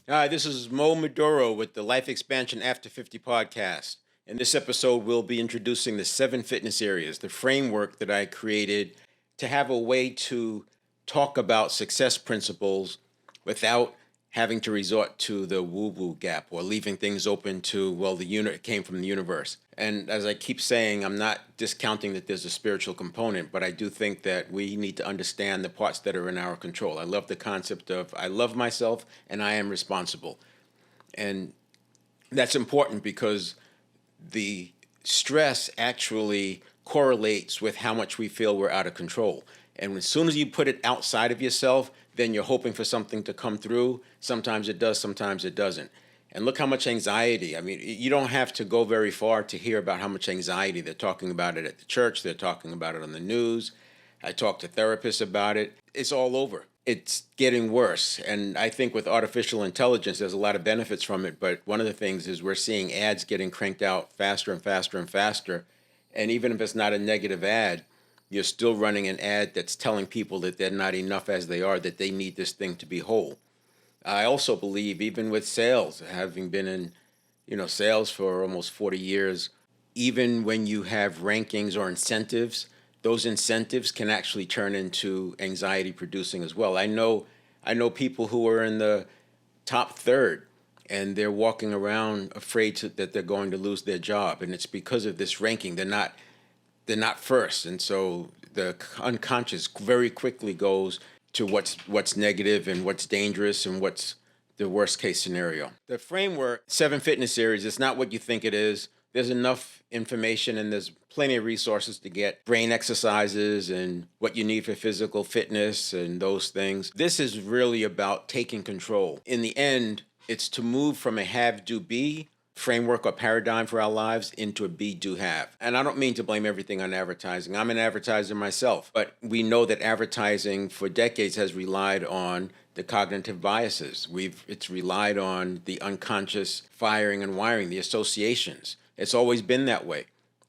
Hi, this is Mo Maduro with the Life Expansion After 50 podcast. In this episode, we'll be introducing the 7 fitness areas, the framework that I created to have a way to talk about success principles without having to resort to the woo-woo gap or leaving things open to, well, the unit came from the universe. And as I keep saying, I'm not discounting that there's a spiritual component, but I do think that we need to understand the parts that are in our control. I love the concept of I love myself and I am responsible. And that's important because the stress actually correlates with how much we feel we're out of control. And as soon as you put it outside of yourself, then you're hoping for something to come through. Sometimes it does, sometimes it doesn't. And look how much anxiety. I mean, you don't have to go very far to hear about how much anxiety. They're talking about it at the church, they're talking about it on the news. I talk to therapists about it. It's all over. It's getting worse. And I think with artificial intelligence, there's a lot of benefits from it. But one of the things is we're seeing ads getting cranked out faster and faster and faster. And even if it's not a negative ad, you're still running an ad that's telling people that they're not enough as they are, that they need this thing to be whole. I also believe, even with sales, having been in, sales for almost 40 years, even when you have rankings or incentives, those incentives can actually turn into anxiety producing as well. I know people who are in the top third and they're walking around afraid that they're going to lose their job, and it's because of this ranking. They're not first, and so the unconscious very quickly goes to what's negative and what's dangerous and what's the worst case scenario. The framework, 7 fitness areas, it's not what you think it is. There's enough information and there's plenty of resources to get brain exercises and what you need for physical fitness and those things. This is really about taking control. In the end, it's to move from a have do be framework or paradigm for our lives into a be do have. And I don't mean to blame everything on advertising. I'm an advertiser myself, but we know that advertising for decades has relied on the cognitive biases. It's relied on the unconscious firing and wiring, the associations. It's always been that way.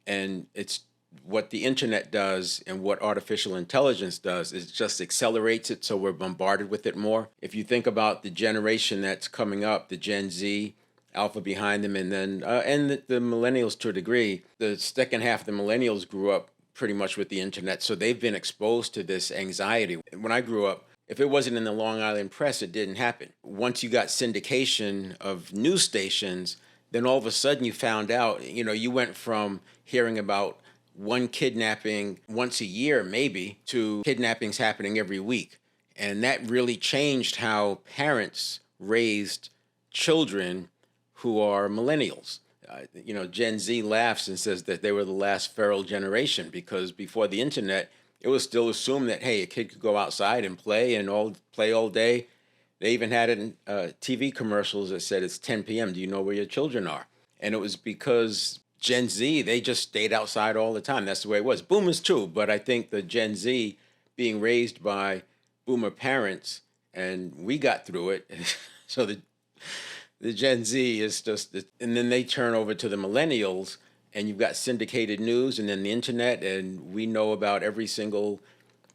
And it's what the internet does and what artificial intelligence does is just accelerates it, so we're bombarded with it more. If you think about the generation that's coming up, the Gen Z, Alpha behind them, and then the millennials to a degree. The second half of the millennials grew up pretty much with the internet, so they've been exposed to this anxiety. When I grew up, if it wasn't in the Long Island press, it didn't happen. Once you got syndication of news stations, then all of a sudden you found out, you went from hearing about one kidnapping once a year, maybe, to kidnappings happening every week. And that really changed how parents raised children who are millennials. Gen Z laughs and says that they were the last feral generation because before the internet, it was still assumed that, hey, a kid could go outside and play play all day. They even had it in TV commercials that said it's 10 p.m. Do you know where your children are? And it was because Gen Z, they just stayed outside all the time. That's the way it was. Boomers too, but I think the Gen Z being raised by boomer parents, and we got through it. So the Gen Z is just, and then they turn over to the millennials, and you've got syndicated news and then the internet, and we know about every single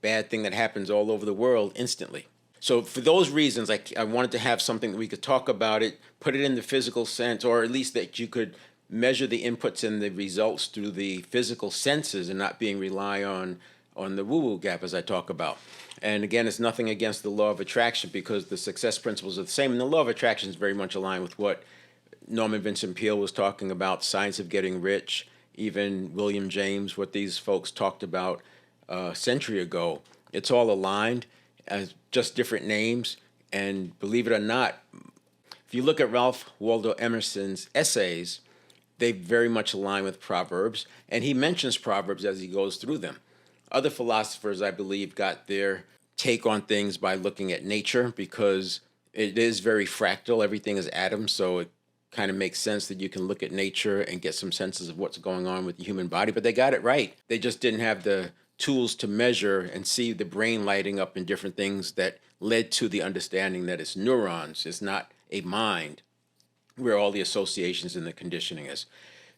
bad thing that happens all over the world instantly. So for those reasons, I wanted to have something that we could talk about it, put it in the physical sense, or at least that you could measure the inputs and the results through the physical senses and not being rely on the woo-woo gap as I talk about. And again, it's nothing against the law of attraction because the success principles are the same. And the law of attraction is very much aligned with what Norman Vincent Peale was talking about, science of getting rich, even William James, what these folks talked about a century ago. It's all aligned as just different names. And believe it or not, if you look at Ralph Waldo Emerson's essays, they very much align with Proverbs. And he mentions Proverbs as he goes through them. Other philosophers, I believe, got their take on things by looking at nature because it is very fractal. Everything is atoms, so it kind of makes sense that you can look at nature and get some senses of what's going on with the human body. But they got it right. They just didn't have the tools to measure and see the brain lighting up in different things that led to the understanding that it's neurons, it's not a mind, where all the associations and the conditioning is.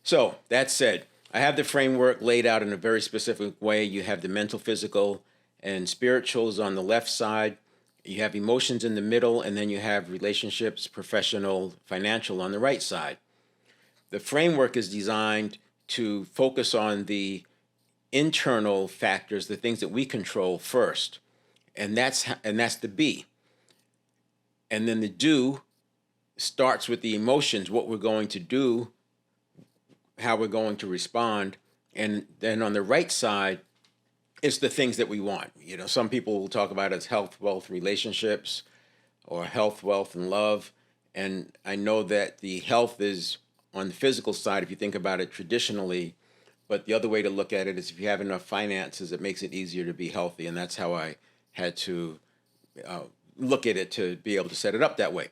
So that said, I have the framework laid out in a very specific way. You have the mental, physical, and spirituals on the left side, You have emotions in the middle, and then you have relationships, professional, financial on the right side. The framework is designed to focus on the internal factors, the things that we control first, and that's the B. And then the do starts with the emotions, what we're going to do, how we're going to respond, and then on the right side, it's the things that we want. Some people will talk about it as health, wealth, relationships, or health, wealth, and love. And I know that the health is on the physical side, if you think about it traditionally, but the other way to look at it is if you have enough finances, it makes it easier to be healthy. And that's how I had to uh, look at it to be able to set it up that way.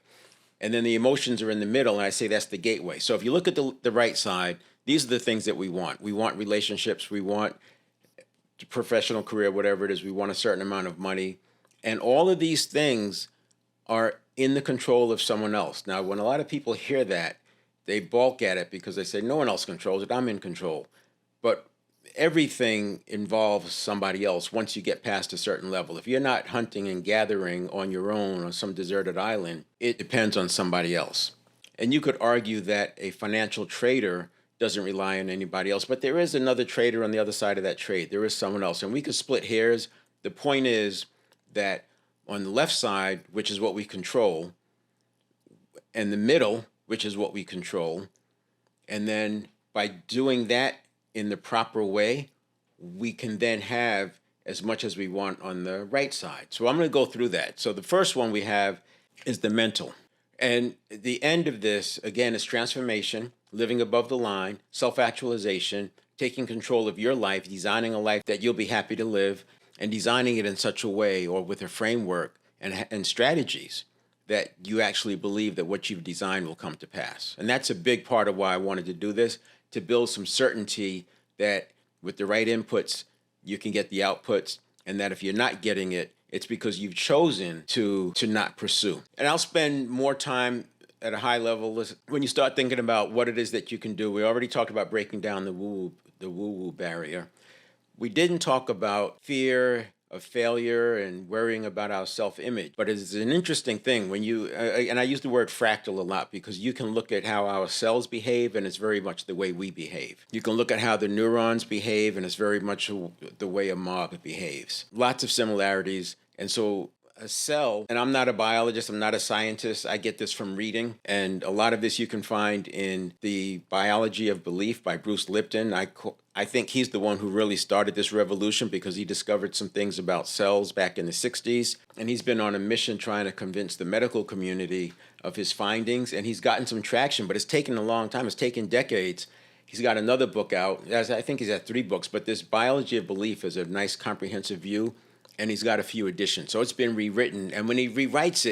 And then the emotions are in the middle, and I say that's the gateway. So if you look at the right side, these are the things that we want. We want relationships, we want professional career, whatever it is, we want a certain amount of money. And all of these things are in the control of someone else. Now, when a lot of people hear that, they balk at it because they say, no one else controls it, I'm in control. But everything involves somebody else once you get past a certain level. If you're not hunting and gathering on your own on some deserted island, it depends on somebody else. And you could argue that a financial trader doesn't rely on anybody else, but there is another trader on the other side of that trade. There is someone else, and we could split hairs. The point is that on the left side, which is what we control, and the middle, which is what we control, and then by doing that in the proper way, we can then have as much as we want on the right side. So I'm going to go through that. So the first one we have is the mental. And the end of this, again, is transformation, living above the line, self-actualization, taking control of your life, designing a life that you'll be happy to live, and designing it in such a way or with a framework and strategies that you actually believe that what you've designed will come to pass. And that's a big part of why I wanted to do this, to build some certainty that with the right inputs, you can get the outputs, and that if you're not getting it, it's because you've chosen to not pursue. And I'll spend more time at a high level when you start thinking about what it is that you can do. We already talked about breaking down the woo-woo barrier. We didn't talk about fear of failure and worrying about our self-image. But it's an interesting thing when you, and I use the word fractal a lot because you can look at how our cells behave and it's very much the way we behave. You can look at how the neurons behave and it's very much the way a mob behaves. Lots of similarities. And so a cell, and I'm not a biologist, I'm not a scientist, I get this from reading, and a lot of this you can find in The Biology of Belief by Bruce Lipton. I think he's the one who really started this revolution because he discovered some things about cells back in the 60s, and he's been on a mission trying to convince the medical community of his findings, and he's gotten some traction, but it's taken a long time, it's taken decades. He's got another book out, I think he's had 3 books, but this Biology of Belief is a nice comprehensive view, and he's got a few additions. So it's been rewritten. And when he rewrites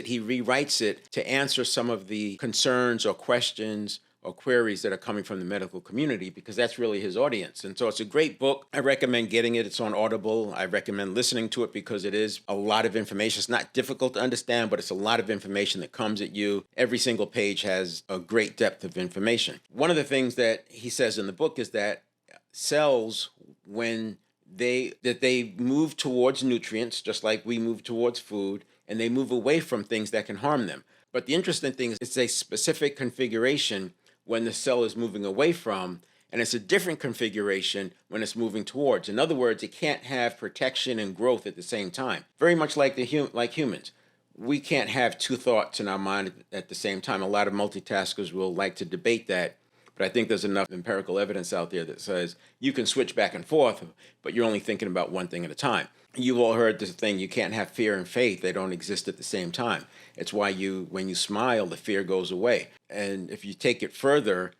it to answer some of the concerns or questions or queries that are coming from the medical community, because that's really his audience. And so it's a great book. I recommend getting it. It's on Audible. I recommend listening to it because it is a lot of information. It's not difficult to understand, but it's a lot of information that comes at you. Every single page has a great depth of information. One of the things that he says in the book is that cells, when they move towards nutrients, just like we move towards food, and they move away from things that can harm them. But the interesting thing is it's a specific configuration when the cell is moving away from, and it's a different configuration when it's moving towards. In other words, it can't have protection and growth at the same time. Very much like like humans. We can't have 2 thoughts in our mind at the same time. A lot of multitaskers will like to debate that. But I think there's enough empirical evidence out there that says you can switch back and forth, but you're only thinking about one thing at a time. You've all heard this thing, you can't have fear and faith. They don't exist at the same time. It's why when you smile, the fear goes away. And if you take it further,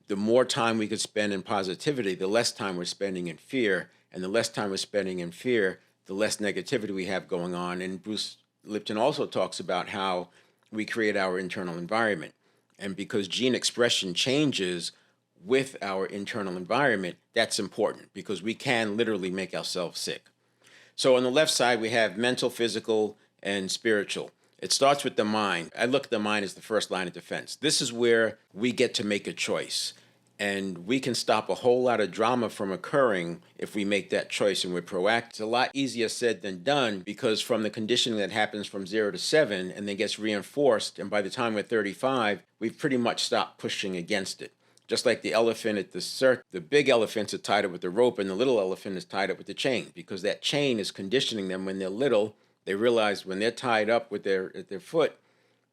the more time we could spend in positivity, the less time we're spending in fear. And the less time we're spending in fear, the less negativity we have going on. And Bruce Lipton also talks about how we create our internal environment. And because gene expression changes with our internal environment, that's important because we can literally make ourselves sick. So on the left side, we have mental, physical, and spiritual. It starts with the mind. I look at the mind as the first line of defense. This is where we get to make a choice. And we can stop a whole lot of drama from occurring if we make that choice and we're proactive. It's a lot easier said than done, because from the conditioning that happens from 0 to 7 and then gets reinforced, and by the time we're 35, we've pretty much stopped pushing against it. Just like the elephant at the circus, the big elephants are tied up with the rope and the little elephant is tied up with the chain, because that chain is conditioning them when they're little. They realize when they're tied up with at their foot,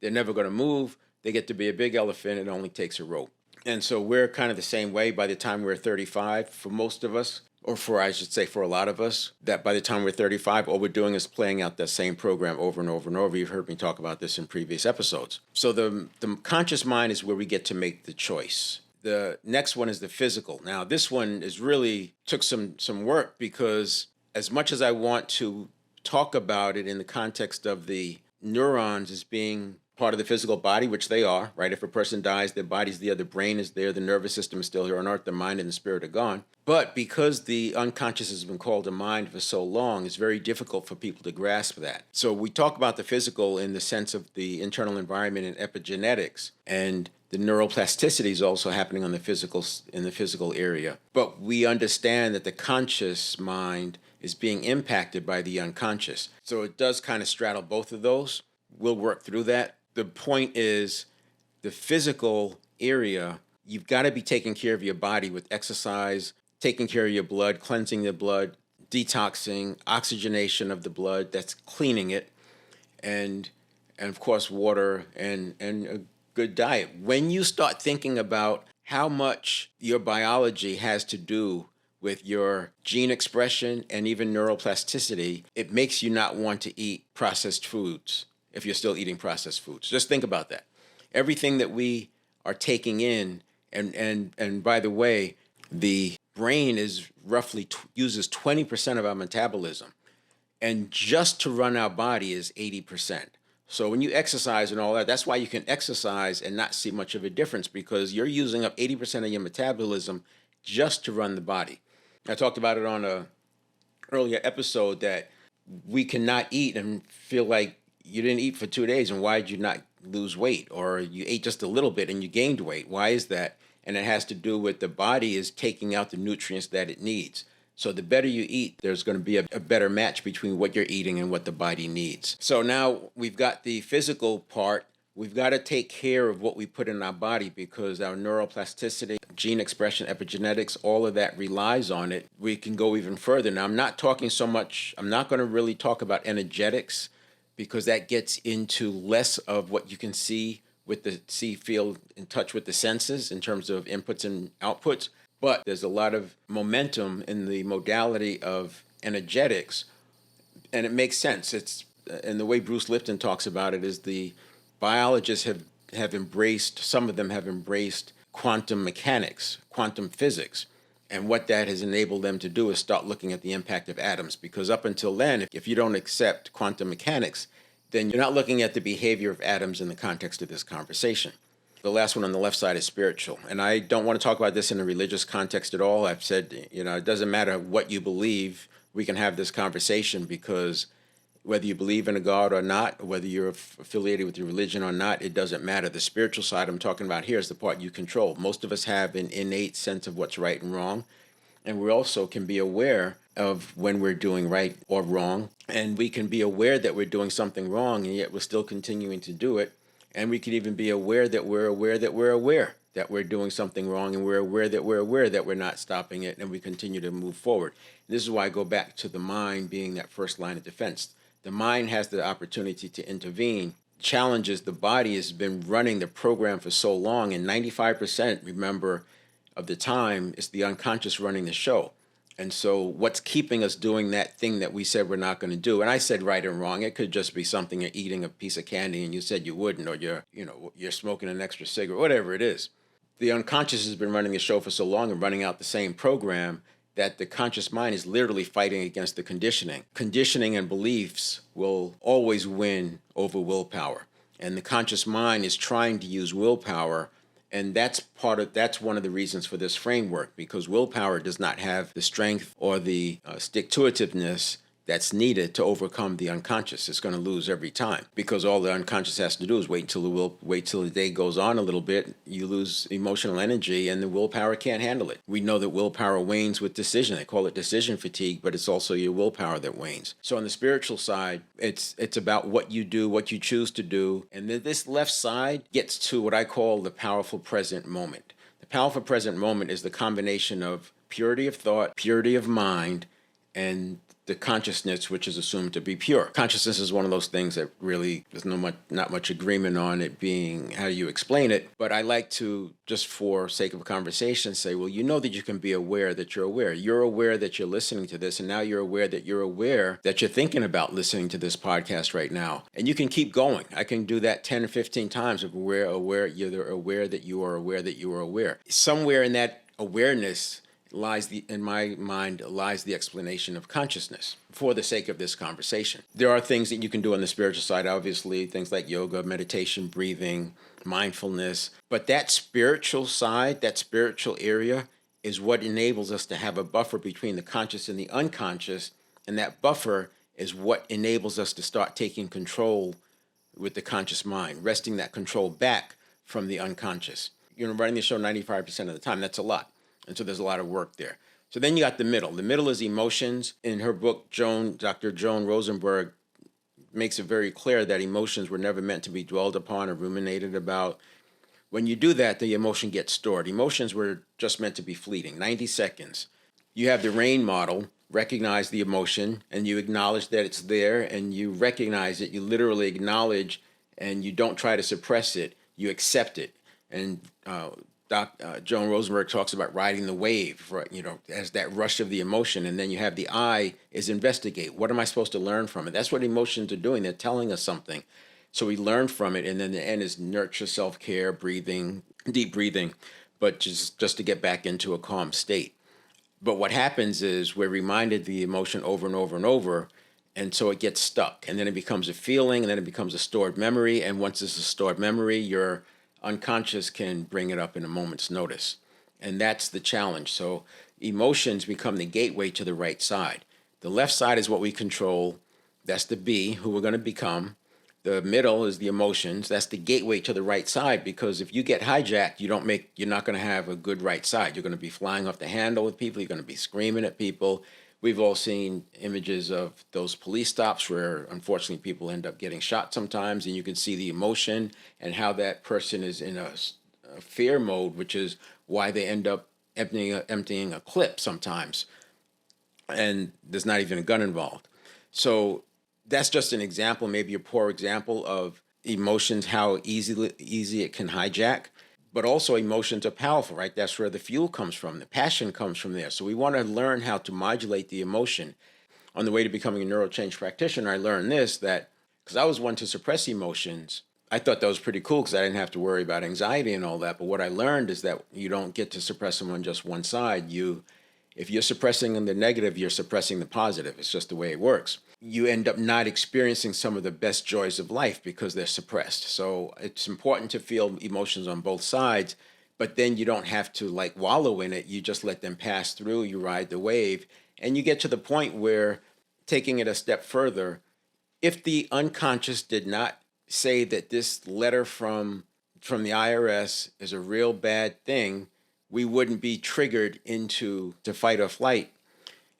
they're never going to move. They get to be a big elephant. It only takes a rope. And so we're kind of the same way by the time we're 35 for most of us, or I should say for a lot of us, that by the time we're 35, all we're doing is playing out that same program over and over and over. You've heard me talk about this in previous episodes. So the conscious mind is where we get to make the choice. The next one is the physical. Now, this one is really took some work, because as much as I want to talk about it in the context of the neurons as being part of the physical body, which they are, right? If a person dies, their body's there, the brain is there, the nervous system is still here on earth, the mind and the spirit are gone. But because the unconscious has been called a mind for so long, it's very difficult for people to grasp that. So we talk about the physical in the sense of the internal environment and epigenetics, and the neuroplasticity is also happening in the physical area. But we understand that the conscious mind is being impacted by the unconscious. So it does kind of straddle both of those. We'll work through that. The point is, the physical area, you've got to be taking care of your body with exercise, taking care of your blood, cleansing the blood, detoxing, oxygenation of the blood, that's cleaning it, and of course water and a good diet. When you start thinking about how much your biology has to do with your gene expression and even neuroplasticity, it makes you not want to eat processed foods if you're still eating processed foods. Just think about that. Everything that we are taking in, and by the way, the brain is roughly uses 20% of our metabolism, and just to run our body is 80%. So when you exercise and all that, that's why you can exercise and not see much of a difference, because you're using up 80% of your metabolism just to run the body. I talked about it on a earlier episode that we cannot eat and feel like you didn't eat for 2 days, and why did you not lose weight? Or you ate just a little bit and you gained weight. Why is that? And it has to do with the body is taking out the nutrients that it needs. So the better you eat, there's going to be a better match between what you're eating and what the body needs. So now we've got the physical part. We've got to take care of what we put in our body, because our neuroplasticity, gene expression, epigenetics, all of that relies on it. We can go even further. Now, I'm not going to really talk about energetics, because that gets into less of what you can see with feel in touch with the senses in terms of inputs and outputs. But there's a lot of momentum in the modality of energetics, and it makes sense. And the way Bruce Lipton talks about it is the biologists have embraced, some of them have embraced quantum mechanics, quantum physics. And what that has enabled them to do is start looking at the impact of atoms. Because up until then, if you don't accept quantum mechanics, then you're not looking at the behavior of atoms in the context of this conversation. The last one on the left side is spiritual. And I don't want to talk about this in a religious context at all. I've said, it doesn't matter what you believe, we can have this conversation, because whether you believe in a God or not, or whether you're affiliated with your religion or not, it doesn't matter. The spiritual side I'm talking about here is the part you control. Most of us have an innate sense of what's right and wrong, and we also can be aware of when we're doing right or wrong, and we can be aware that we're doing something wrong, and yet we're still continuing to do it, and we can even be aware that we're aware that we're aware that we're doing something wrong, and we're aware that we're not stopping it, and we continue to move forward. And this is why I go back to the mind being that first line of defense. The mind has the opportunity to intervene. Challenges, the body has been running the program for so long, and 95%, remember, of the time, it's the unconscious running the show. And so what's keeping us doing that thing that we said we're not going to do? And I said right and wrong. It could just be something, you're eating a piece of candy and you said you wouldn't, or you're smoking an extra cigarette, whatever it is. The unconscious has been running the show for so long and running out the same program that the conscious mind is literally fighting against the conditioning. Conditioning and beliefs will always win over willpower. And the conscious mind is trying to use willpower. And that's one of the reasons for this framework, because willpower does not have the strength or the stick-to-itiveness that's needed to overcome the unconscious. It's going to lose every time because all the unconscious has to do is wait till the day goes on a little bit. You lose emotional energy and the willpower can't handle it. We know that willpower wanes with decision. They call it decision fatigue, but it's also your willpower that wanes. So on the spiritual side, it's about what you do, what you choose to do. And then this left side gets to what I call the powerful present moment. The powerful present moment is the combination of purity of thought, purity of mind, and the consciousness, which is assumed to be pure. Consciousness is one of those things that really there's not much agreement on it being how you explain it. But I like to, just for sake of a conversation, say, well, you know that you can be aware that you're aware. You're aware that you're listening to this, and now you're aware that you're thinking about listening to this podcast right now. And you can keep going. I can do that 10 or 15 times of you're aware that you are aware that you are aware. Somewhere in that awareness in my mind lies the explanation of consciousness for the sake of this conversation. There are things that you can do on the spiritual side, obviously, things like yoga, meditation, breathing, mindfulness. But that spiritual side, that spiritual area, is what enables us to have a buffer between the conscious and the unconscious. And that buffer is what enables us to start taking control with the conscious mind, wresting that control back from the unconscious. Running the show 95% of the time, that's a lot. And so there's a lot of work there. So then you got the middle. The middle is emotions. In her book, Dr. Joan Rosenberg makes it very clear that emotions were never meant to be dwelled upon or ruminated about. When you do that, the emotion gets stored. Emotions were just meant to be fleeting, 90 seconds. You have the RAIN model, recognize the emotion, and you acknowledge that it's there, and you recognize it. You literally acknowledge, and you don't try to suppress it. You accept it. And Joan Rosenberg talks about riding the wave, right? As that rush of the emotion. And then you have the I is investigate. What am I supposed to learn from it? That's what emotions are doing. They're telling us something. So we learn from it. And then the end is nurture, self-care, breathing, deep breathing, but just to get back into a calm state. But what happens is we're reminded the emotion over and over and over. And so it gets stuck. And then it becomes a feeling, and then it becomes a stored memory. And once it's a stored memory, you're unconscious can bring it up in a moment's notice. And that's the challenge. So emotions become the gateway to the right side. The left side is what we control. That's the B, who we're going to become. The middle is the emotions. That's the gateway to the right side, because if you get hijacked, you're not going to have a good right side. You're going to be flying off the handle with people. You're going to be screaming at people. We've all seen images of those police stops where, unfortunately, people end up getting shot sometimes, and you can see the emotion and how that person is in a fear mode, which is why they end up emptying a clip sometimes, and there's not even a gun involved. So that's just an example, maybe a poor example of emotions, how easy it can hijack. But also emotions are powerful, right? That's where the fuel comes from. The passion comes from there. So we want to learn how to modulate the emotion. On the way to becoming a neurochange practitioner, I learned this, that because I was one to suppress emotions, I thought that was pretty cool because I didn't have to worry about anxiety and all that. But what I learned is that you don't get to suppress them on just one side. If you're suppressing the negative, you're suppressing the positive. It's just the way it works. You end up not experiencing some of the best joys of life because they're suppressed. So it's important to feel emotions on both sides, but then you don't have to wallow in it. You just let them pass through. You ride the wave, and you get to the point where, taking it a step further, if the unconscious did not say that this letter from the IRS is a real bad thing, we wouldn't be triggered into fight or flight,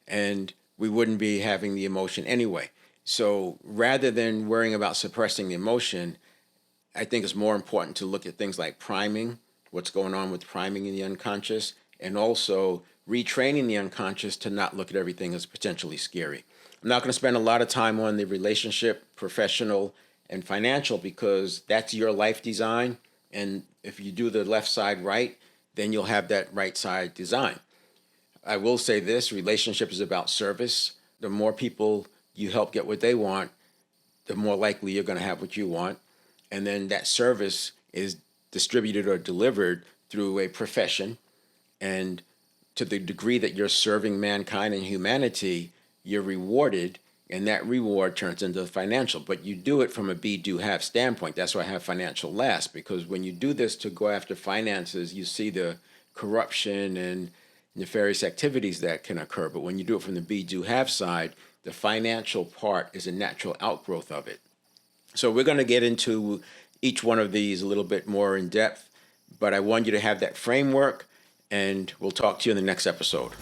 and we wouldn't be having the emotion anyway. So rather than worrying about suppressing the emotion, I think it's more important to look at things like priming, what's going on with priming in the unconscious, and also retraining the unconscious to not look at everything as potentially scary. I'm not going to spend a lot of time on the relationship, professional, and financial, because that's your life design. And if you do the left side right, then you'll have that right side design. I will say this, relationship is about service. The more people you help get what they want, the more likely you're going to have what you want. And then that service is distributed or delivered through a profession. And to the degree that you're serving mankind and humanity, you're rewarded, and that reward turns into financial. But you do it from a be, do, have standpoint. That's why I have financial last, because when you do this to go after finances, you see the corruption and nefarious activities that can occur. But when you do it from the be, do, have side, The financial part is a natural outgrowth of it. So we're going to get into each one of these a little bit more in depth, but I want you to have that framework, and we'll talk to you in the next episode.